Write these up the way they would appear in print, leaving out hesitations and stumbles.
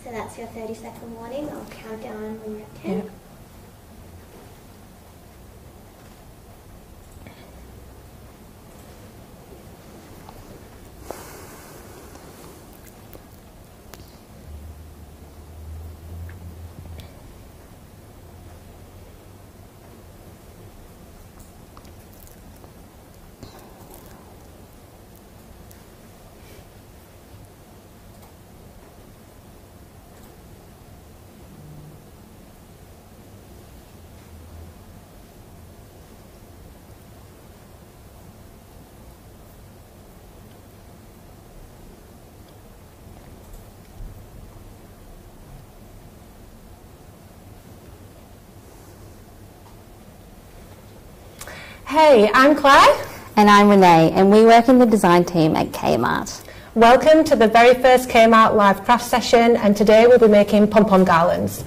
So that's your 30-second warning. I'll count down when you're at 10. Yeah. Hey, I'm Claire. And I'm Renee, and we work in the design team at Kmart. Welcome to the very first Kmart live craft session, and today we'll be making Pom Pom garlands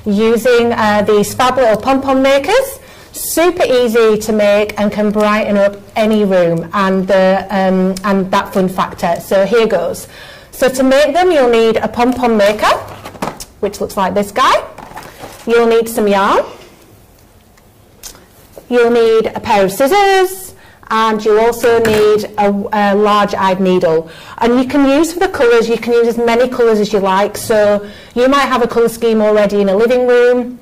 using these fab little Pom Pom makers. Super easy to make and can brighten up any room, and that fun factor. So here goes. So to make them, you'll need a Pom Pom maker, which looks like this guy. You'll need some yarn. You'll need a pair of scissors, and you'll also need a large-eyed needle. And you can use for the colours, you can use as many colours as you like. So you might have a colour scheme already in a living room.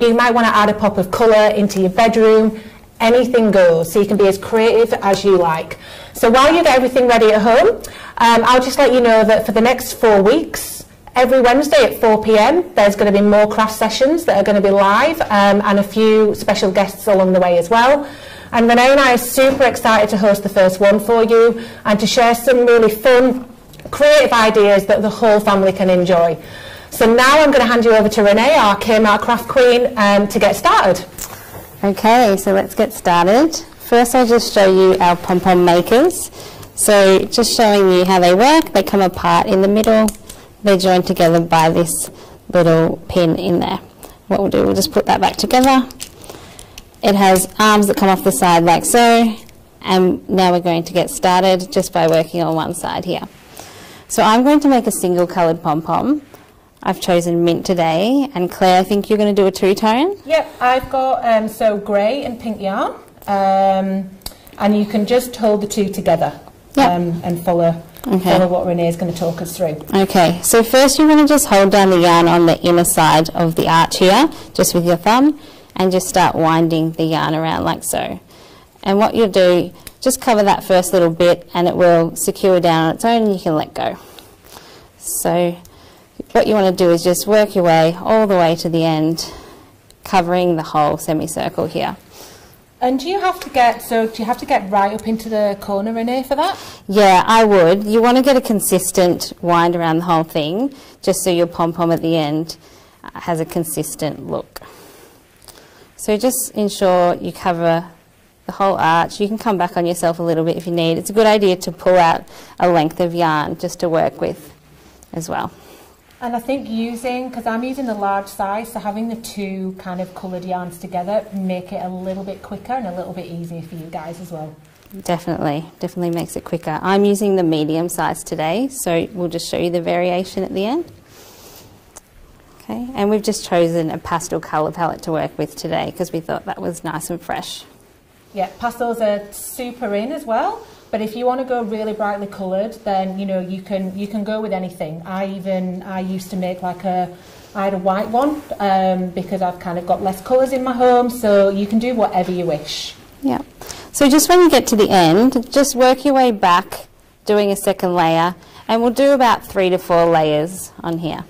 You might want to add a pop of colour into your bedroom. Anything goes, so you can be as creative as you like. So while you get everything ready at home, I'll just let you know that for the next 4 weeks, every Wednesday at 4 p.m, there's going to be more craft sessions that are going to be live, and a few special guests along the way as well. And Renee and I are super excited to host the first one for you and to share some really fun, creative ideas that the whole family can enjoy. So now I'm going to hand you over to Renee, our Kmart craft queen, to get started. Okay, so let's get started. First I'll just show you our Pom Pom makers. So just showing you how they work. They come apart in the middle. They're joined together by this little pin in there. What we'll do, we'll just put that back together. It has arms that come off the side like so, and now we're going to get started just by working on one side here. So I'm going to make a single coloured pom-pom. I've chosen mint today, and Claire, I think you're going to do a two-tone? Yep, I've got so grey and pink yarn, and you can just hold the two together. Yep. And follow what Renee is going to talk us through. Okay, so first you're going to just hold down the yarn on the inner side of the arch here, just with your thumb, and just start winding the yarn around like so. And what you'll do, just cover that first little bit and it will secure down on its own and you can let go. So what you want to do is just work your way all the way to the end, covering the whole semicircle here. And do you have to get right up into the corner, Renee, for that? Yeah, I would. You want to get a consistent wind around the whole thing, just so your pom-pom at the end has a consistent look. So just ensure you cover the whole arch. You can come back on yourself a little bit if you need. It's a good idea to pull out a length of yarn just to work with as well. And I think because I'm using the large size, so having the two kind of coloured yarns together make it a little bit quicker and a little bit easier for you guys as well. Definitely makes it quicker. I'm using the medium size today, so we'll just show you the variation at the end. Okay, and we've just chosen a pastel colour palette to work with today because we thought that was nice and fresh. Yeah, pastels are super in as well. But if you want to go really brightly coloured, then you can go with anything. I used to make I had a white one because I've kind of got less colours in my home, so you can do whatever you wish. Yeah. So just when you get to the end, just work your way back, doing a second layer, and we'll do about 3 to 4 layers on here.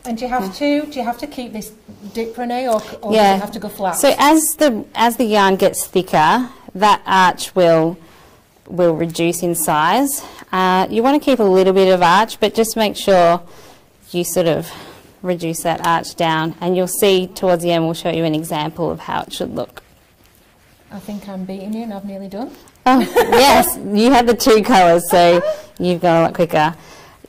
And do you have to keep this dip, Renee, or does it have to go flat? So as the yarn gets thicker, that arch will reduce in size. You want to keep a little bit of arch, but just make sure you sort of reduce that arch down, and you'll see towards the end we'll show you an example of how it should look. I think I'm beating you and I've nearly done. Oh, yes, you had the two colours, so you've gone a lot quicker.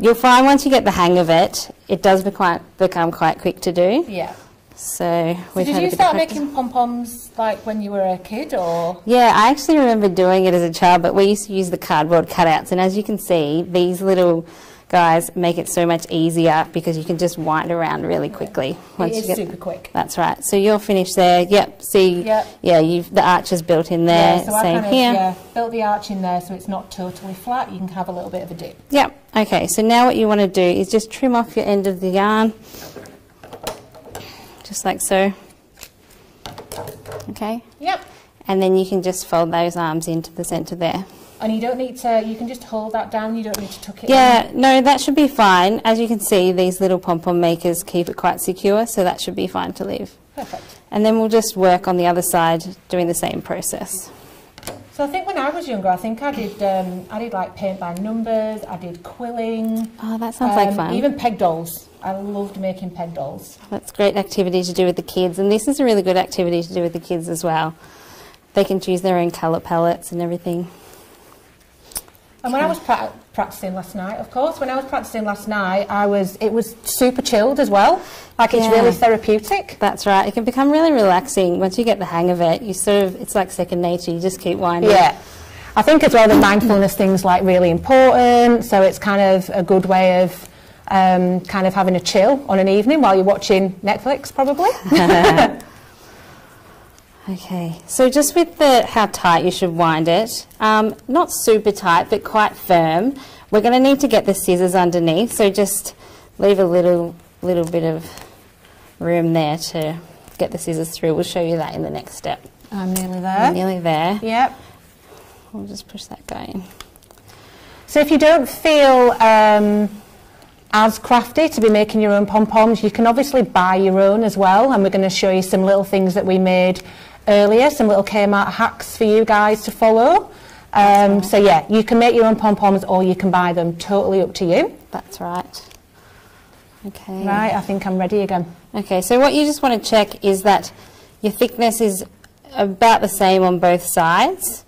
You'll find once you get the hang of it, it does become quite quick to do. Yeah. So did you start making pom-poms like when you were a kid, or? Yeah, I actually remember doing it as a child, but we used to use the cardboard cutouts, and as you can see, these little guys, make it so much easier because you can just wind around really quickly. It is super quick. That's right. So you're finished there. Yep. See. Yep. Yeah. The arch is built in there. Yeah, so Same here. Yeah, built the arch in there so it's not totally flat. You can have a little bit of a dip. Yep. Okay. So now what you want to do is just trim off your end of the yarn, just like so. Okay. Yep. And then you can just fold those arms into the centre there. And you don't need to, you can just hold that down, you don't need to tuck it in. Yeah, no, that should be fine. As you can see, these little pom-pom makers keep it quite secure, so that should be fine to leave. Perfect. And then we'll just work on the other side doing the same process. So I think when I was younger, I think I did like paint by numbers, I did quilling. Oh, that sounds like fun. Even peg dolls. I loved making peg dolls. That's a great activity to do with the kids, and this is a really good activity to do with the kids as well. They can choose their own colour palettes and everything. And when I was practicing last night, of course, it was super chilled as well. Like it's really therapeutic. That's right. It can become really relaxing once you get the hang of it. You it's like second nature. You just keep winding. Yeah. I think as well the mindfulness thing's like really important. So it's kind of a good way of kind of having a chill on an evening while you're watching Netflix, probably. Okay, so just with how tight you should wind it, not super tight but quite firm, we're going to need to get the scissors underneath, so just leave a little bit of room there to get the scissors through. We'll show you that in the next step. I'm nearly there. Nearly there. Yep. We'll just push that guy in. So if you don't feel as crafty to be making your own pom-poms, you can obviously buy your own as well, and we're going to show you some little things that we made earlier, some little Kmart hacks for you guys to follow. So yeah, you can make your own pom-poms or you can buy them, totally up to you. That's right. Okay. Right, I think I'm ready again. Okay, so what you just want to check is that your thickness is about the same on both sides.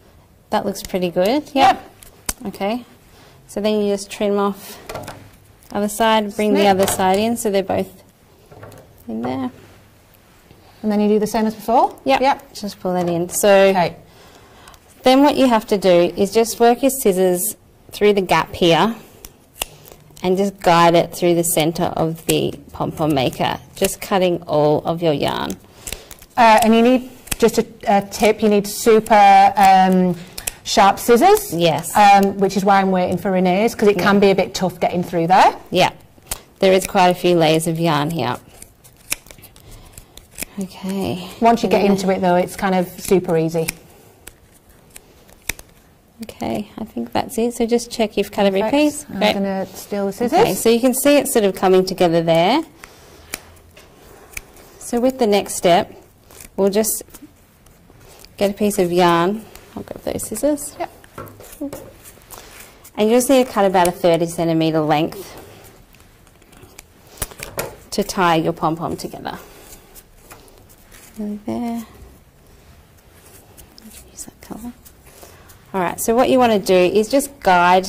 That looks pretty good. Yep. Okay, so then you just trim off other side, bring the other side in so they're both in there. And then you do the same as before? Yep. Just pull that in. So then what you have to do is just work your scissors through the gap here and just guide it through the centre of the pom-pom maker, just cutting all of your yarn. And you need, just a tip, you need super sharp scissors. Yes. Which is why I'm waiting for Renee's, because it can be a bit tough getting through there. Yeah. There is quite a few layers of yarn here. Okay. Once you get into it though, it's kind of super easy. Okay, I think that's it. So just check you've cut every piece. I'm going to steal the scissors. Okay, so you can see it sort of coming together there. So with the next step, we'll just get a piece of yarn. I'll grab those scissors. Yep. And you just need to cut about a 30cm length to tie your pom-pom together. There. Use that colour. Alright, so what you want to do is just guide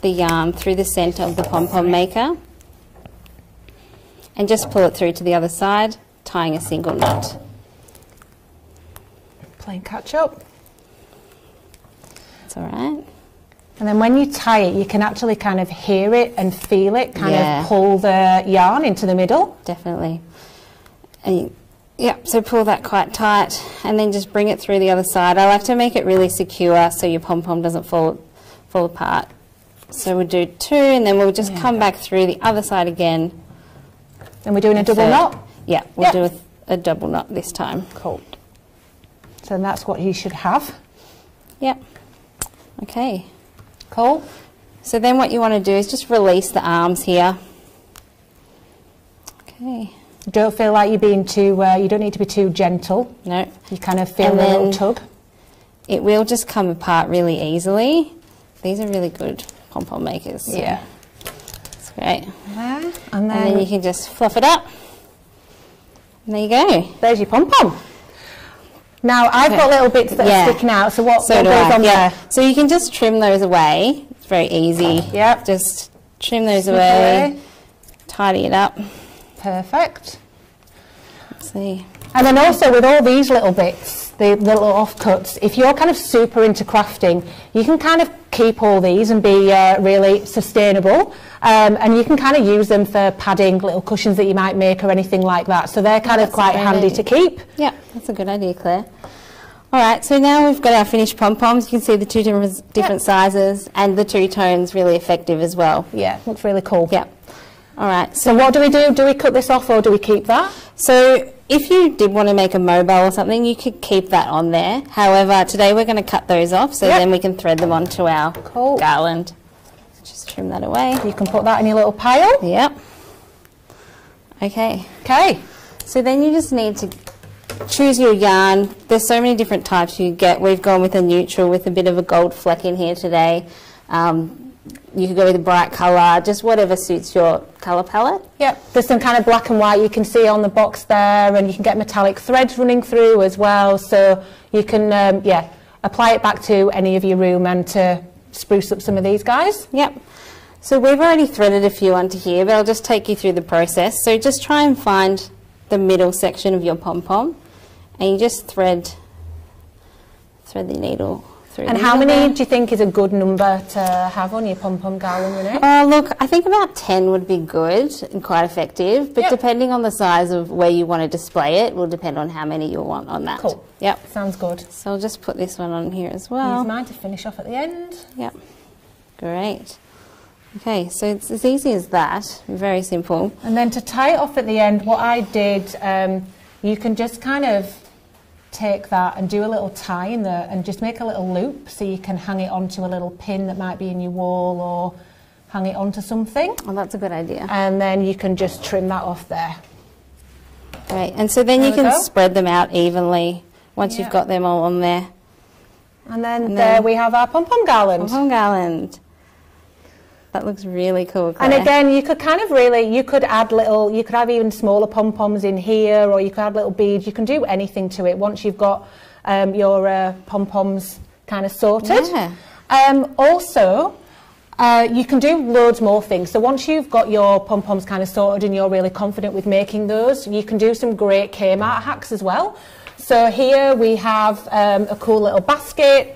the yarn through the centre of the pom-pom maker and just pull it through to the other side, tying a single knot. Playing catch up. That's alright. And then when you tie it, you can actually kind of hear it and feel it kind of pull the yarn into the middle. Definitely. And so pull that quite tight and then just bring it through the other side. I like to make it really secure so your pom-pom doesn't fall apart. So we'll do 2 and then we'll just come back through the other side again. And we're doing a double knot? Yeah, we'll do a double knot this time. Cool. So that's what you should have. Yep. Okay. Cool. So then what you want to do is just release the arms here. Okay. Don't feel like you're being too, you don't need to be too gentle. No. You kind of feel a little tug. It will just come apart really easily. These are really good pom-pom makers. So yeah. That's great. There. And then you can just fluff it up. And there you go. There's your pom-pom. Now I've got little bits that are sticking out, so what goes on there? So you can just trim those away. It's very easy. Yep. Just trim those away, tidy it up. Perfect. Let's see. And then also with all these little bits, the little offcuts, if you're kind of super into crafting, you can kind of keep all these and be really sustainable. And you can kind of use them for padding little cushions that you might make or anything like that. So they're kind of quite handy to keep. Yeah, that's a good idea, Claire. All right, so now we've got our finished pom-poms. You can see the two different sizes and the two tones, really effective as well. Yeah, looks really cool. Yeah. All right. So what do we do? Do we cut this off or do we keep that? So if you did want to make a mobile or something, you could keep that on there. However, today we're going to cut those off so then we can thread them onto our garland. Just trim that away. You can put that in your little pile. Yep. Okay. Okay. So then you just need to choose your yarn. There's so many different types you get. We've gone with a neutral with a bit of a gold fleck in here today. You could go with a bright colour, just whatever suits your colour palette. Yep, there's some kind of black and white you can see on the box there, and you can get metallic threads running through as well, so you can apply it back to any of your room and to spruce up some of these guys. Yep. So we've already threaded a few onto here, but I'll just take you through the process. So just try and find the middle section of your pom-pom, and you just thread the needle through. And how many do you think is a good number to have on your pom-pom garland, Renee? Oh, look, I think about 10 would be good and quite effective, but depending on the size of where you want to display it will depend on how many you'll want on that. Cool. Yep. Sounds good. So I'll just put this one on here as well. Use mine to finish off at the end. Yep. Great. Okay, so it's as easy as that, very simple. And then to tie it off at the end, what I did, you can just kind of take that and do a little tie in there and just make a little loop so you can hang it onto a little pin that might be in your wall or hang it onto something. Oh, that's a good idea. And then you can just trim that off there. Great, and so then you can spread them out evenly once you've got them all on there. And then there we have our pom-pom garland. Pom-pom garland. That looks really cool, Claire. And again, you could kind of you could add little, you could have even smaller pom-poms in here, or you could add little beads. You can do anything to it once you've got your pom-poms kind of sorted. Yeah. Also, you can do loads more things. So once you've got your pom-poms kind of sorted and you're really confident with making those, you can do some great Kmart hacks as well. So here we have a cool little basket,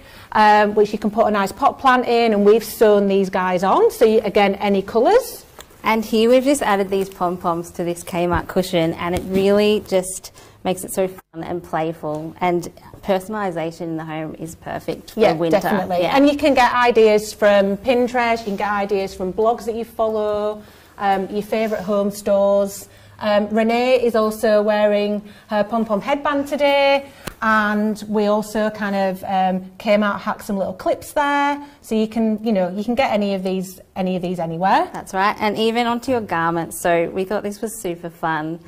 which you can put a nice pot plant in, and we've sewn these guys on, so again, any colours. And here we've just added these pom-poms to this Kmart cushion, and it really just makes it so fun and playful, and personalisation in the home is perfect for winter. Definitely. Yeah. And you can get ideas from Pinterest, you can get ideas from blogs that you follow, your favourite home stores. Renee is also wearing her pom-pom headband today, and we also kind of came out, hacked some little clips there, so you can, you can get any of these anywhere. That's right, and even onto your garments. So we thought this was super fun,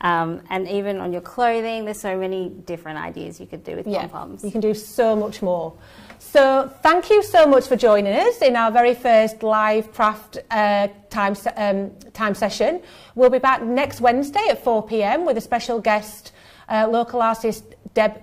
and even on your clothing, there's so many different ideas you could do with pom-poms. You can do so much more. So thank you so much for joining us in our very first live craft time session. We'll be back next Wednesday at 4 p.m. with a special guest, local artist Deb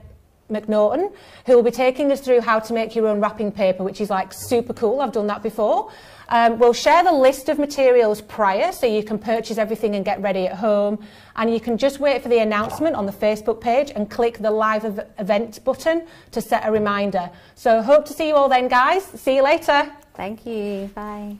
McNaughton, who will be taking us through how to make your own wrapping paper, which is like super cool. I've done that before. We'll share the list of materials prior, so you can purchase everything and get ready at home. And you can just wait for the announcement on the Facebook page and click the live event button to set a reminder. So hope to see you all then, guys. See you later. Thank you. Bye.